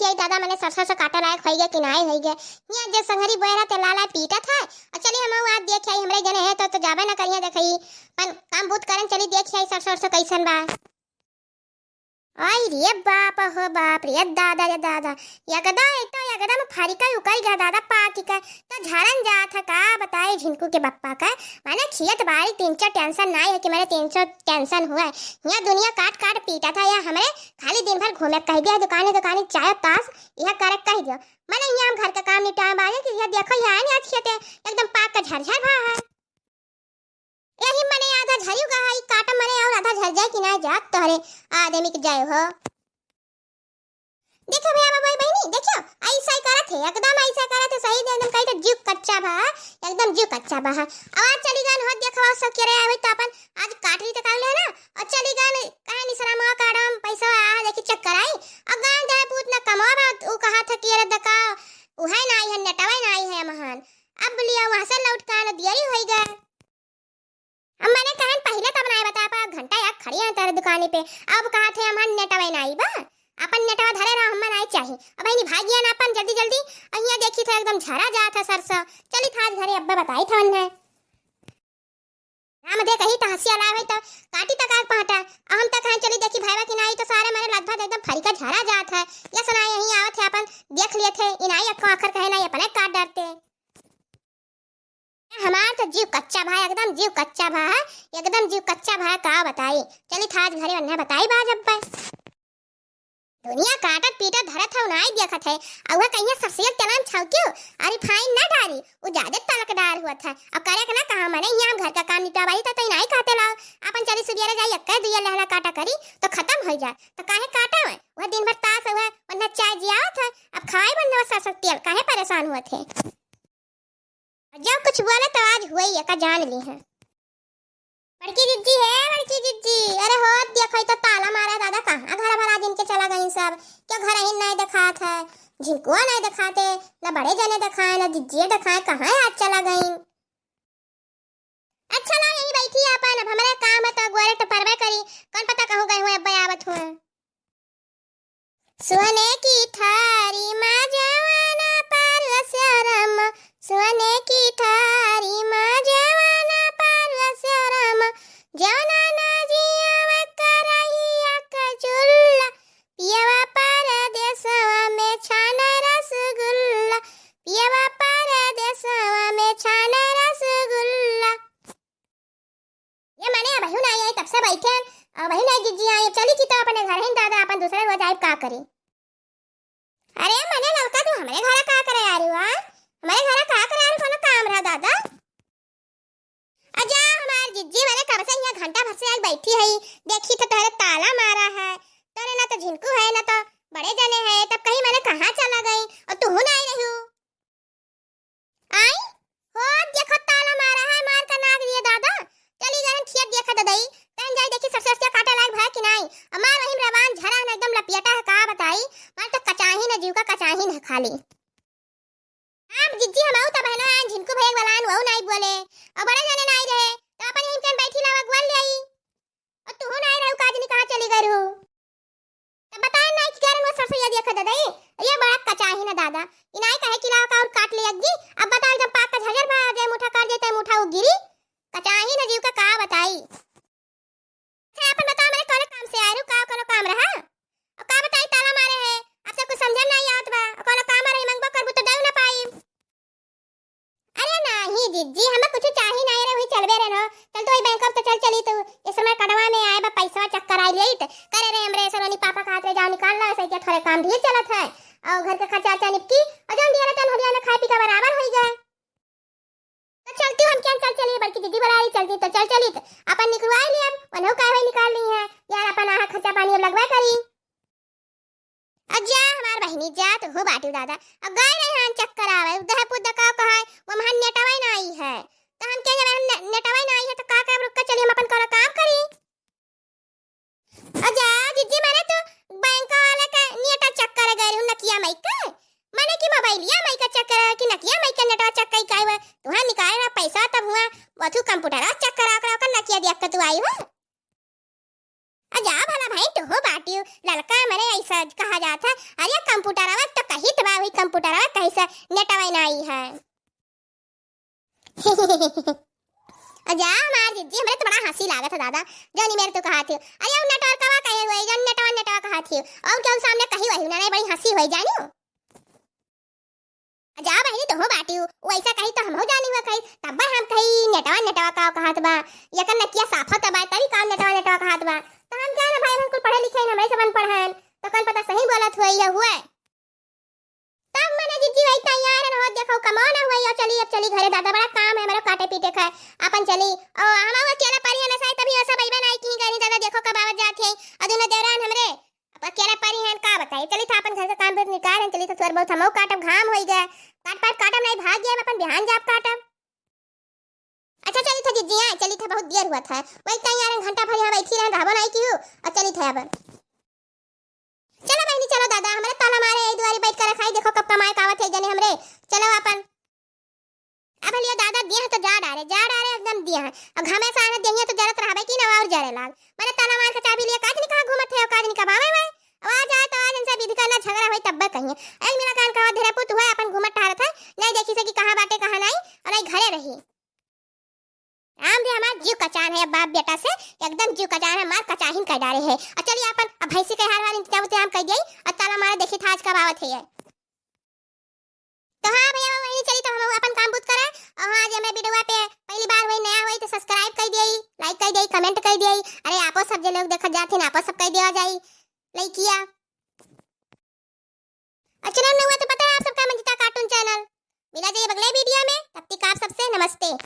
देखिए दादा मैंने सरसों से काटा लायक होई गए कि नहीं होई गए। यहाँ जो संगरी बोएरा ते लाला पीटा था और चलिए हम आज देख आई हमरे जने है तो जाबे ना करिए देखई पर काम बहुत करन चली देख आई सरसों कैसन बा। आई रे बाप हो बाप रे दादा रे दादा एकदम फारिका उकाई गया दादा पाकी का तो झाड़न जात है का बताए झिनकू के बप्पा का माने खियत बारी 300 टेंशन नहीं है कि मेरे 300 टेंशन हुआ है। यहाँ दुनिया काट काट पीटा था या हमें खाली दिन भर घूमे कह दिया दुकाने दुकाने चाय ताश यह करे कह दिया मैंने यहाँ घर का काम निपटा बाजे कि यह देखो यहाँ नहीं अच्छी थे एकदम पाक का झरझर भा है यही मने आधा झरियो का है काटा मने और आधा झर जाए कि ना जात तोहरे आदमी के जाए हो। देखो भैया बाबा बहनी देखो ऐसा ही करत है एकदम ऐसा करत है सही एकदम कहीं तो जीव कच्चा बा एकदम जीव कच्चा बा आवाज चली गन हो देखो सब करे आवे तो अपन आज काट ली तो काट ले ना और चली गन कहे निसरा मा काडम पैसा आ देखी चेक कराई और गांव जाए पूत ना कमावा उ कहा था कि अरे दका उहे ना आई है नटवे ना आई है महान अब लिया वहां से लौट का न दियरी होई गए। मैंने कहन पहले तब नहीं बता पा घंटा या खड़ी है तेरे दुकान पे अब कहा थे हम नेटवे नहीं बा अपन नेटवा धरे रहा हम नहीं चाहिए अब नहीं भागिया ना अपन जल्दी जल्दी अहिया देखी था एकदम झरा जा था सरसों चली था घरे अब्बा बताई था उन्हें हम दे कही तो हंसी आला है तो काटी तक आग पहुंचा हम तक चली देखी भाईवा की नहीं तो सारे मेरे लगभग एकदम फरी का झरा जात है ये सुना यही आवत है अपन देख लिए थे इनाई अक्को आखिर कहे ना अपने काट डरते हमारा तो जीव कच्चा भाई एकदम जीव कच्चा भाई एकदम जीव कच्चा भाई का बताई चली था घरे उन्हें बताई बाज अब दुनिया काटत पीटत धरत है उनाई देखत है और वह कहीं सफसियत तलाम छाव क्यों अरे फाइन ना डारी वो ज्यादा तलकदार हुआ था अब करे के ना कहा मैंने यहाँ घर का काम निपटावाई तो नहीं खाते लाओ अपन चली सुबेरे जाई अक्का दिया लहला काटा करी तो खत्म हो जाए तो काहे काटा है वह दिन भर तास हुआ वरना चाय जिया था अब खाए बनने सरसों तेल काहे परेशान हुए थे जब कुछ बोला तो आज हुआ ही का जान ली है। बड़की जिज्जी है बड़की जिज्जी अरे हो देखो तो ताला मारा दादा कहाँ घर भरा दिन के चला गई सब क्यों घर ही नहीं दिखात है झिंकुआ नहीं दिखाते ना बड़े जने दिखाए ना जिज्जी दिखाए कहाँ आज चला गई। अच्छा ना यही बैठी अपन अब हमारे काम है तो गोरे तो परवे करी कौन पता कहूँ गए हुए अब आवत हुए सोने की थारी माँ जवाना पर शरम सोने की थारी माँ जवाना पर शरम जाना ना जिया करहिया कजुल्ला पियवा परदेसवा में छाना रसगुल्ला पियवा परदेसवा में छाना रसगुल्ला। ये माने बहू नहीं आई तब से बैठे बहू नहीं जिज्जी आई चली की तो अपने घर ही दादा अपन दूसरे रोज आइब का करी। अरे मने लड़का तू हमारे घर का करे यार हमारे घर का करे यार कोनो काम रहा दादा अजा हमार जिज्जी मैंने कब से यहाँ घंटा भर से आज बैठी है देखी तो तेरे ताला मारा है तेरे ना तो झिनकू है ना तो बड़े जने हैं तब कहीं मैंने कहाँ चला गई और तू नहीं रही हूँ आई हो देखो ताला मारा है मार का नाक दिए दादा चली गए खियत देखा ददई तन जाई देखी सरसों काटा लायक भाई कि नहीं हमार वही रवान झरा न एकदम लपियटा है का बताई मार तो कचाही न जीव का कचाही न खाली आप जिज्जी हम तो बहना झिनकू भैया वालान वो नहीं बोले और बड़े जने नहीं रहे तो अपन यहीं पे बैठी लावा गोल ले आई और तू नहीं रहू काजनी कहां चली गई रू तब बता नहीं कि कारण वो सरसों ये देखा दादा ये बड़ा कचाही न दादा इनाई कहे कि लावा का और काट ले अग्गी अब बता एकदम पाक का झजर भा जाए मुठा कर देते मुठा वो गिरी कचाही न जीव का बताई अच्छा अपन बता मेरे कौन काम से आरू का कोनो काम रहा और का बताई ताला मारे है अब से कुछ समझ नहीं आवत बा कोनो काम रही मंगवा करबू तो दऊ ना पाई। अरे नहीं जिज्जी हमें कुछ चाहिए नहीं रे वही चलबे रे नो चल तो बैंक ऑफ तो चल चली तो इस समय कड़वा में आए बा पैसा चक्कर आई लेट करे रे हमरे सरोनी पापा का हाथ रे जाओ निकाल ला ऐसे क्या थोड़े काम भी चलत है और घर का खर्चा अच्छा निपटी और जौन दिया तन हरिया में खाए पी का बराबर होई गए तो चलती हम क्या चल चली बल्कि दीदी बुला रही चलती तो चल चली तो अपन निकलवा लिए अब वनो का है निकाल ली है यार अपन आहा खर्चा पानी अब लगवा करी अज्जा हमार बहनी जा तो हो बाटू दादा अब गए नहीं हन चक्कर आवे उधर पुद का कहा वो महन नेटवाई ना आई है तो हम क्या जब नेटवाई ना आई है तो का रुक कर चली हम अपन कोनो काम करी अज्जा जिज्जी मैंने तो बैंक वाले का नेटा चक्कर गए हूं नकिया माइका मैंने की मोबाइलिया माइका चक्कर कि नकिया माइका नेटवा चक्कर काई वा तुहा निकाल रहा पैसा तब हुआ वथु कंप्यूटर चक्कर आकरा कर नकिया देख के तू आई हो अजा भला भाई तो हो बाटियो लड़का मरे ऐसा कहा जाता अरे अरे कंप्यूटरवा तो कही तो वही कंप्यूटरवा कहीं से नेटवा ना आई है। अजा हमार जिद्दी हमरे तो बड़ा हंसी लागत है दादा जोनी मेरे तो कहा थी अरे वो नेटवर्कवा कहे हुए जन नेटवा कहा थी और क्या सामने कही वही ना बड़ी हंसी होई जानी अजा बहनी तो हो बाटी वैसा कही तो हम हो जानी हुआ कही तब हम कही नेटवा का कहत बा यकन नकिया साफत बा तरी काम नेटवा कहत बा तो हम क्या ना भाई बिल्कुल पढ़े लिखे हमरे से बन पढ़न तो कौन पता सही बोलत हुई या हुआ तब मैंने जिद्दी वही तैयार न हो देखो कमाना हुआ या चली अब चली घरे दादा बड़ा काम है मेरा काटे पीटे का अपन चली और हमारा अकेला परी है ना तभी ऐसा भाई बनाई की करी दादा देखो कब आवाज जात है अदुना देरान हमरे अब अकेला परी है का बताई चली था अपन घर से काम पे निकाल चली तो थोड़ा बहुत हमो काटब घाम होई गया काटब नहीं भाग गया अपन बिहान जाप काटब अच्छा चली था जिद्दी चली था बहुत देर हुआ था वही तैयार घंटा भर यहां बैठी रह रहबो नहीं की और चली था अब चलो बहनी चलो दादा हमारे ताला मारे ए दुआरी बैठ कर खाई देखो कब कमाए कावत है जने हमरे चलो अपन अब लियो दादा दिया तो जा डारे एकदम दिया है और घमे से आने देंगे तो जरूरत रहबे की ना और जरे लाल मैंने ताला मार के चाबी लिया काज नहीं कहां घूमत है काज नहीं कबावे में आवाज आए तो आज इनसे विधि करना झगड़ा होई तब कहिए ए मेरा कान का धरे पुत हुआ अपन घूमत ठहरत है नहीं देखी से कि कहां बाटे कहां नहीं और नहीं घरे रही आम दे हमार जीव कचान है बाप बेटा से एकदम जीव कचान है मार कचाहिन कर डाले है और चलिए अपन अब भैंसी के हार इंतजाम कर गई और ताला मारे देखी था आज कब आवत है तो हाँ भैया वही चली तो हम अपन काम बुत करे और आज हमें वीडियो पे पहली बार वही नया हुई तो सब्सक्राइब कर दिए लाइक कर दिए कमेंट कर दिए अरे आपो सब जो लोग देखत जाते ना आपो सब कर दिया जाई लाइक किया अच्छा ना हुआ तो पता है आप सबका मंजिता कार्टून चैनल मिला जाइए अगले वीडियो में तब तक आप सबसे नमस्ते।